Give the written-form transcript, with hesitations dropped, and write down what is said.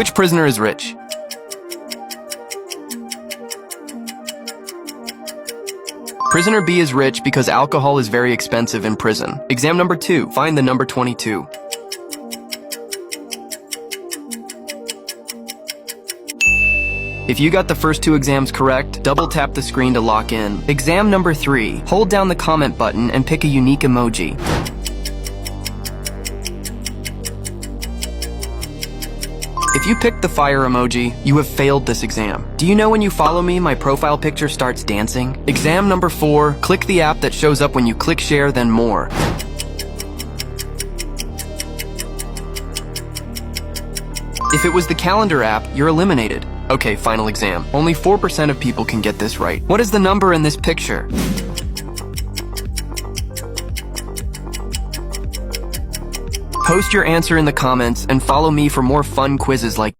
Which prisoner is rich? Prisoner B is rich because alcohol is very expensive in prison. Exam number 2. Find the number 22. If you got the first 2 exams correct, double tap the screen to lock in. Exam number 3. Hold down the comment button and pick a unique emoji. If you picked the fire emoji, you have failed this exam. Do you know when you follow me, my profile picture starts dancing? Exam number 4. Click the app that shows up when you click share, then more. If it was the calendar app, you're eliminated. Okay, final exam. Only 4% of people can get this right. What is the number in this picture? Post your answer in the comments and follow me for more fun quizzes like